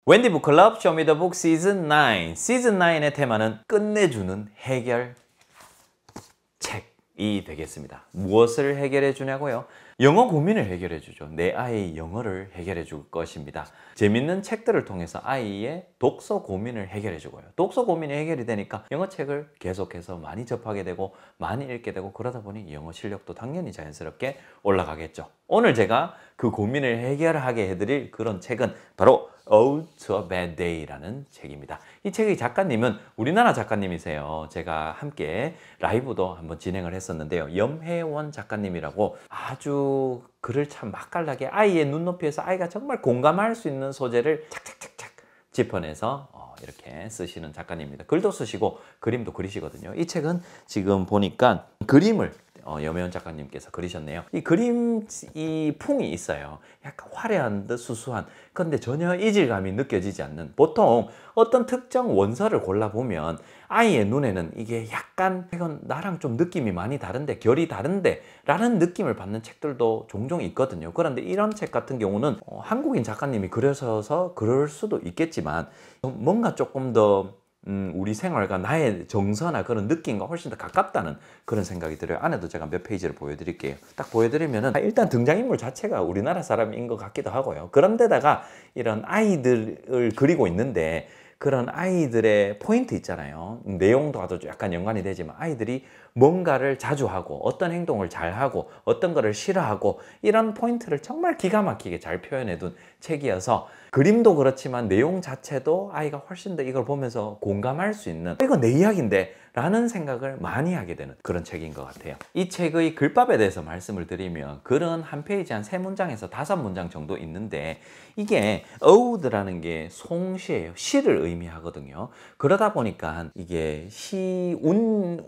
웬디 북클럽 쇼미더북 시즌 9. 시즌 9의 테마는 끝내주는 해결책이 되겠습니다. 무엇을 해결해 주냐고요? 영어 고민을 해결해 주죠. 내 아이의 영어를 해결해 줄 것입니다. 재밌는 책들을 통해서 아이의 독서 고민을 해결해 주고요. 독서 고민이 해결이 되니까 영어 책을 계속해서 많이 접하게 되고 많이 읽게 되고 그러다 보니 영어 실력도 당연히 자연스럽게 올라가겠죠. 오늘 제가 그 고민을 해결하게 해드릴 그런 책은 바로 Ode to a Bad Day라는 책입니다. 이 책의 작가님은 우리나라 작가님이세요. 제가 함께 라이브도 한번 진행을 했었는데요. 염혜원 작가님이라고 아주 글을 참 맛깔나게 아이의 눈높이에서 아이가 정말 공감할 수 있는 소재를 착착착착 짚어내서 이렇게 쓰시는 작가님입니다. 글도 쓰시고 그림도 그리시거든요. 이 책은 지금 보니까 그림을 염혜원 작가님께서 그리셨네요. 이 그림 이 풍이 있어요. 약간 화려한 듯 수수한, 그런데 전혀 이질감이 느껴지지 않는, 보통 어떤 특정 원서를 골라보면 아이의 눈에는 이게 약간 이건 나랑 좀 느낌이 많이 다른데, 결이 다른데 라는 느낌을 받는 책들도 종종 있거든요. 그런데 이런 책 같은 경우는 한국인 작가님이 그려서 그럴 수도 있겠지만 뭔가 조금 더 우리 생활과 나의 정서나 그런 느낌과 훨씬 더 가깝다는 그런 생각이 들어요. 안에도 제가 몇 페이지를 보여드릴게요. 딱 보여드리면은 일단 등장인물 자체가 우리나라 사람인 것 같기도 하고요. 그런데다가 이런 아이들을 그리고 있는데 그런 아이들의 포인트 있잖아요. 내용과도 약간 연관이 되지만 아이들이 뭔가를 자주 하고 어떤 행동을 잘 하고 어떤 거를 싫어하고 이런 포인트를 정말 기가 막히게 잘 표현해 둔 책이어서 그림도 그렇지만 내용 자체도 아이가 훨씬 더 이걸 보면서 공감할 수 있는, 이거 내 이야기인데 라는 생각을 많이 하게 되는 그런 책인 것 같아요. 이 책의 글밥에 대해서 말씀을 드리면 글은 한 페이지 한 3문장에서 5문장 정도 있는데 이게 ode라는 게 송시예요. 시를 의미하거든요. 그러다 보니까 이게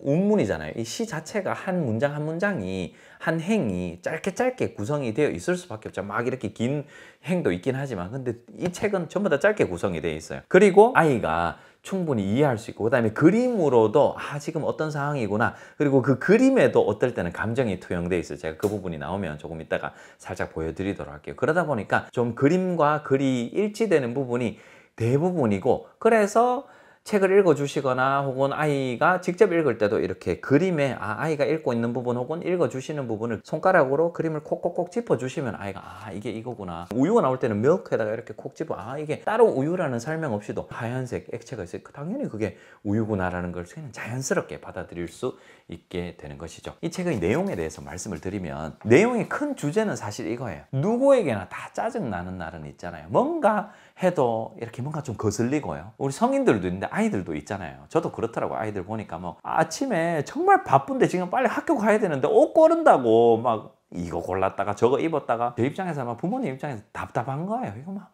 운문이잖아요. 이 시 자체가 한 문장 한 문장이 한 행이 짧게 구성이 되어 있을 수밖에 없죠. 막 이렇게 긴 행도 있긴 하지만 근데 이 책은 전부 다 짧게 구성이 되어 있어요. 그리고 아이가 충분히 이해할 수 있고 그다음에 그림으로도 지금 어떤 상황이구나, 그리고 그 그림에도 어떨 때는 감정이 투영되어 있어요. 제가 그 부분이 나오면 조금 이따가 살짝 보여드리도록 할게요. 그러다 보니까 좀 그림과 글이 일치되는 부분이 대부분이고, 그래서 책을 읽어주시거나 혹은 아이가 직접 읽을 때도 이렇게 그림에 아이가 읽고 있는 부분 혹은 읽어주시는 부분을 손가락으로 그림을 콕콕콕 짚어주시면 아이가 이게 이거구나. 우유가 나올 때는 밀크에다가 이렇게 콕 짚어 이게 따로 우유라는 설명 없이도 하얀색 액체가 있어요. 당연히 그게 우유구나라는 걸 자연스럽게 받아들일 수 있게 되는 것이죠. 이 책의 내용에 대해서 말씀을 드리면 내용의 큰 주제는 사실 이거예요. 누구에게나 다 짜증나는 날은 있잖아요. 뭔가 해도 이렇게 뭔가 좀 거슬리고요. 우리 성인들도 있는데 아이들도 있잖아요. 저도 그렇더라고요. 아이들 보니까 뭐 아침에 정말 바쁜데 지금 빨리 학교 가야 되는데 옷 고른다고 막 이거 골랐다가 저거 입었다가, 제 입장에서 막 부모님 입장에서 답답한 거예요. 이거 막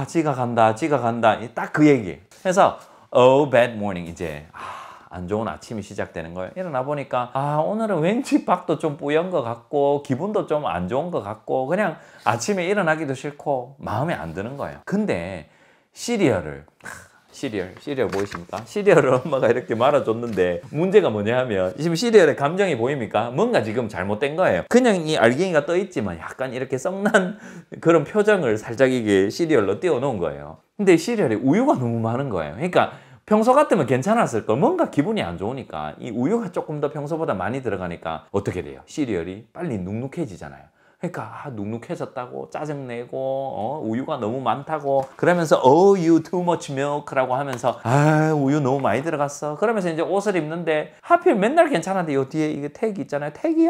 지가 간다 딱 그 얘기. 그래서 oh bad morning, 이제 안 좋은 아침이 시작되는 거예요. 일어나 보니까 오늘은 왠지 밖도 좀 뿌연 것 같고 기분도 좀 안 좋은 것 같고 그냥 아침에 일어나기도 싫고 마음에 안 드는 거예요. 근데 시리얼 보이십니까? 시리얼을 엄마가 이렇게 말아줬는데 문제가 뭐냐 하면 지금 시리얼의 감정이 보입니까? 뭔가 지금 잘못된 거예요. 그냥 이 알갱이가 떠 있지만 약간 이렇게 썩난 그런 표정을 살짝 이게 시리얼로 띄워놓은 거예요. 근데 시리얼에 우유가 너무 많은 거예요. 그러니까 평소 같으면 괜찮았을 걸, 뭔가 기분이 안 좋으니까 이 우유가 조금 더 평소보다 많이 들어가니까 어떻게 돼요? 시리얼이 빨리 눅눅해지잖아요. 그러니까 눅눅해졌다고 짜증내고 우유가 너무 많다고 그러면서 you too much milk라고 하면서 우유 너무 많이 들어갔어. 그러면서 이제 옷을 입는데 하필 맨날 괜찮은데 요 뒤에 이게 택이 있잖아요. 택이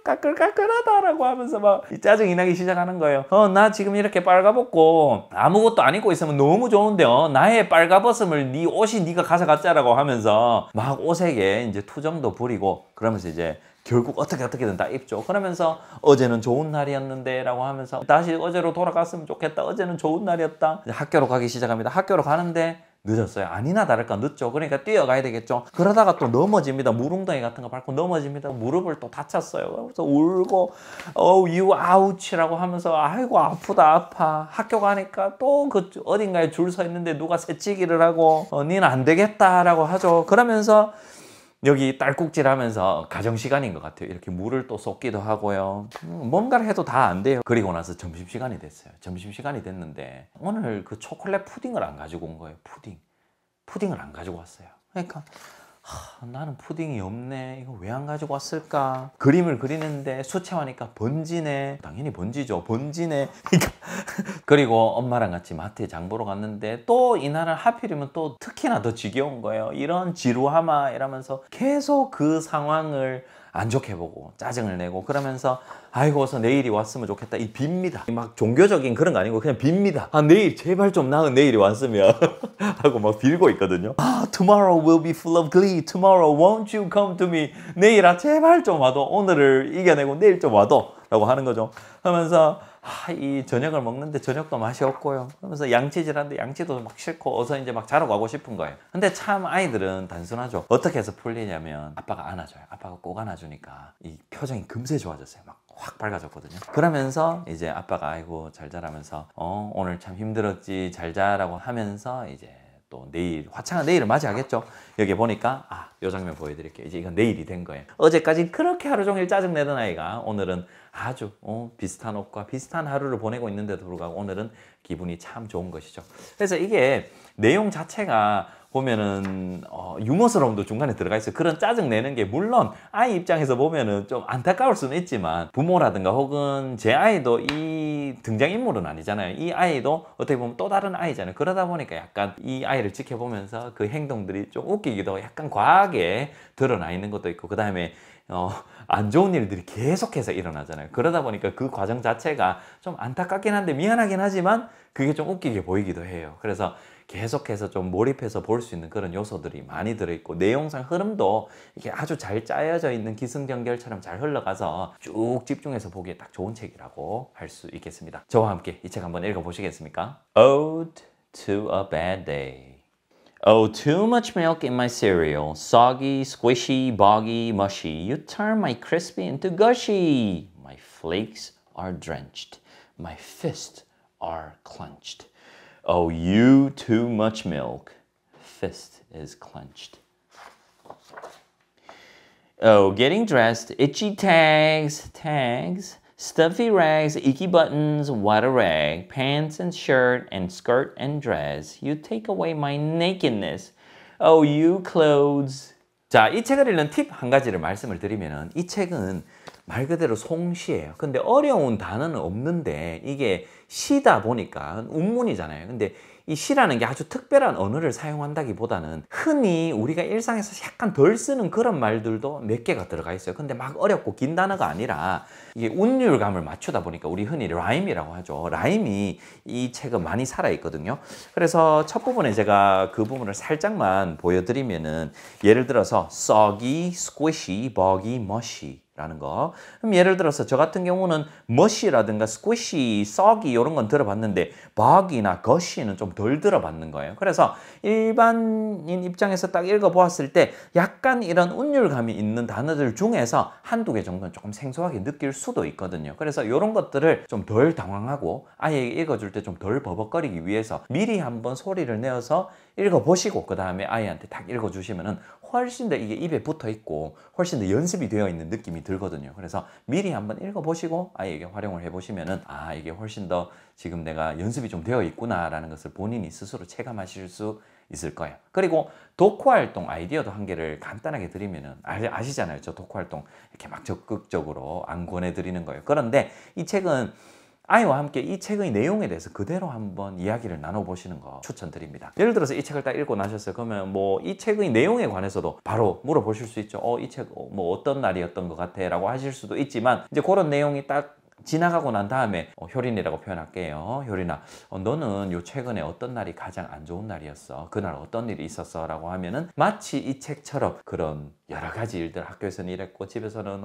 까끌까끌하다라고 하면서 막 짜증이 나기 시작하는 거예요. 나 지금 이렇게 빨가벗고 아무것도 안 입고 있으면 너무 좋은데 나의 빨가벗음을 네 옷이 네가 가져갔자라고 하면서 막 옷에게 이제 투정도 부리고 그러면서 이제 결국 어떻게든 다 입죠. 그러면서 어제는 좋은 날이었는데 라고 하면서 다시 어제로 돌아갔으면 좋겠다. 어제는 좋은 날이었다. 학교로 가기 시작합니다. 학교로 가는데 늦었어요. 아니나 다를까 늦죠. 그러니까 뛰어가야 되겠죠. 그러다가 또 넘어집니다. 물웅덩이 같은 거 밟고 넘어집니다. 무릎을 또 다쳤어요. 그래서 울고 you ouch라고 하면서 아이고 아파. 학교 가니까 또 그 어딘가에 줄 서 있는데 누가 새치기를 하고 니는 안 되겠다라고 하죠. 그러면서 여기 딸꾹질하면서 가정시간인 것 같아요. 이렇게 물을 또 쏟기도 하고요. 뭔가를 해도 다 안 돼요. 그리고 나서 점심시간이 됐어요. 점심시간이 됐는데 오늘 그 초콜릿 푸딩을 안 가지고 온 거예요. 푸딩을 안 가지고 왔어요. 그러니까 나는 푸딩이 없네. 이거 왜 안 가지고 왔을까? 그림을 그리는데 수채화니까 번지네. 당연히 번지죠. 번지네. 그리고 엄마랑 같이 마트에 장 보러 갔는데 또 이날은 하필이면 또 특히나 더 지겨운 거예요. 이런 지루하마 이러면서 계속 그 상황을 안 좋게 보고 짜증을 내고 그러면서 아이고 어서 내일이 왔으면 좋겠다. 이 빕니다. 막 종교적인 그런 거 아니고 그냥 빕니다. 내일 제발 좀 나은 내일이 왔으면 하고 막 빌고 있거든요. Tomorrow will be full of glee. Tomorrow won't you come to me. 내일아 제발 좀 와도 오늘을 이겨내고 내일 좀 와도 라고 하는 거죠. 하면서 이 저녁을 먹는데 저녁도 맛이 없고요. 그러면서 양치질하는데 양치도 막 싫고 어서 이제 막 자러 가고 싶은 거예요. 근데 참 아이들은 단순하죠. 어떻게 해서 풀리냐면 아빠가 안아줘요. 아빠가 꼭 안아주니까 이 표정이 금세 좋아졌어요. 막 확 밝아졌거든요. 그러면서 이제 아빠가 아이고 잘 자라면서 오늘 참 힘들었지 잘 자라고 하면서 이제 또 내일 화창한 내일을 맞이하겠죠. 여기 보니까 요 장면 보여드릴게요. 이제 이건 내일이 된 거예요. 어제까지 그렇게 하루 종일 짜증내던 아이가 오늘은 아주 비슷한 옷과 비슷한 하루를 보내고 있는데도 불구하고 오늘은 기분이 참 좋은 것이죠. 그래서 이게 내용 자체가 보면은 유머스러움도 중간에 들어가 있어요. 그런 짜증 내는 게 물론 아이 입장에서 보면은 좀 안타까울 수는 있지만 부모라든가 혹은 제 아이도 이 등장인물은 아니잖아요. 이 아이도 어떻게 보면 또 다른 아이잖아요. 그러다 보니까 약간 이 아이를 지켜보면서 그 행동들이 좀 웃기기도 하고 약간 과하게 드러나 있는 것도 있고 그 다음에 안 좋은 일들이 계속해서 일어나잖아요. 그러다 보니까 그 과정 자체가 좀 안타깝긴 한데 미안하긴 하지만 그게 좀 웃기게 보이기도 해요. 그래서 계속해서 좀 몰입해서 볼 수 있는 그런 요소들이 많이 들어있고 내용상 흐름도 이게 아주 잘 짜여져 있는 기승전결처럼 잘 흘러가서 쭉 집중해서 보기에 딱 좋은 책이라고 할 수 있겠습니다. 저와 함께 이 책 한번 읽어보시겠습니까? Ode to a Bad Day. Oh, too much milk in my cereal. Soggy, squishy, boggy, mushy. You turn my crispy into gushy. My flakes are drenched. My fists are clenched. Oh, you too much milk. Fist is clenched. Oh, getting dressed. Itchy tags. Stuffy rags, icky buttons, what a rag. Pants and shirt and skirt and dress. You take away my nakedness. Oh, you clothes. 자, 이 책을 읽는 팁 한 가지를 말씀을 드리면은 이 책은 말 그대로 송시예요. 근데 어려운 단어는 없는데 이게 시다 보니까 운문이잖아요. 근데 이 시라는 게 아주 특별한 언어를 사용한다기보다는 흔히 우리가 일상에서 약간 덜 쓰는 그런 말들도 몇 개가 들어가 있어요. 근데 막 어렵고 긴 단어가 아니라 이게 운율감을 맞추다 보니까 우리 흔히 라임이라고 하죠. 라임이 이 책은 많이 살아있거든요. 그래서 첫 부분에 제가 그 부분을 살짝만 보여드리면은 예를 들어서 soggy, squishy, boggy, mushy 라는 거. 그럼 예를 들어서 저 같은 경우는 mushy라든가 squishy, soggy 이런 건 들어봤는데 boggy나 gushy는 좀 덜 들어봤는 거예요. 그래서 일반인 입장에서 딱 읽어보았을 때 약간 이런 운율감이 있는 단어들 중에서 한두 개 정도는 조금 생소하게 느낄 수도 있거든요. 그래서 이런 것들을 좀 덜 당황하고 아이에게 읽어줄 때 좀 덜 버벅거리기 위해서 미리 한번 소리를 내어서 읽어보시고 그 다음에 아이한테 딱 읽어주시면은 훨씬 더 이게 입에 붙어 있고 훨씬 더 연습이 되어 있는 느낌이 들거든요. 그래서 미리 한번 읽어보시고 아이에게 활용을 해보시면은 이게 훨씬 더 지금 내가 연습이 좀 되어 있구나 라는 것을 본인이 스스로 체감하실 수 있을 거예요. 그리고 독후활동 아이디어도 한 개를 간단하게 드리면은 아시잖아요. 저 독후활동 이렇게 막 적극적으로 안 권해드리는 거예요. 그런데 이 책은 아이와 함께 이 책의 내용에 대해서 그대로 한번 이야기를 나눠보시는 거 추천드립니다. 예를 들어서 이 책을 딱 읽고 나셨어요. 그러면 뭐 이 책의 내용에 관해서도 바로 물어보실 수 있죠. 이 책 뭐 어떤 날이었던 것 같아 라고 하실 수도 있지만 이제 그런 내용이 딱 지나가고 난 다음에 효린이라고 표현할게요. 효린아, 너는 요 최근에 어떤 날이 가장 안 좋은 날이었어? 그날 어떤 일이 있었어? 라고 하면은 마치 이 책처럼 그런 여러 가지 일들, 학교에서는 이랬고 집에서는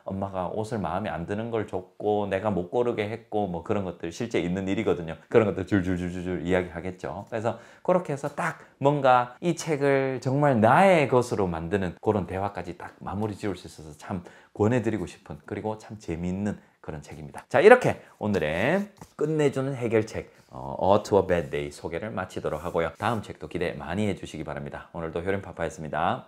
엄마가 옷을 마음에 안 드는 걸 줬고 내가 못 고르게 했고 뭐 그런 것들 실제 있는 일이거든요. 그런 것들 줄줄줄줄 이야기하겠죠. 그래서 그렇게 해서 딱 뭔가 이 책을 정말 나의 것으로 만드는 그런 대화까지 딱 마무리 지을 수 있어서 참 권해드리고 싶은 그리고 참 재미있는 그런 책입니다. 자, 이렇게 오늘의 끝내주는 해결책 Ode to a Bad Day 소개를 마치도록 하고요. 다음 책도 기대 많이 해주시기 바랍니다. 오늘도 효린파파였습니다.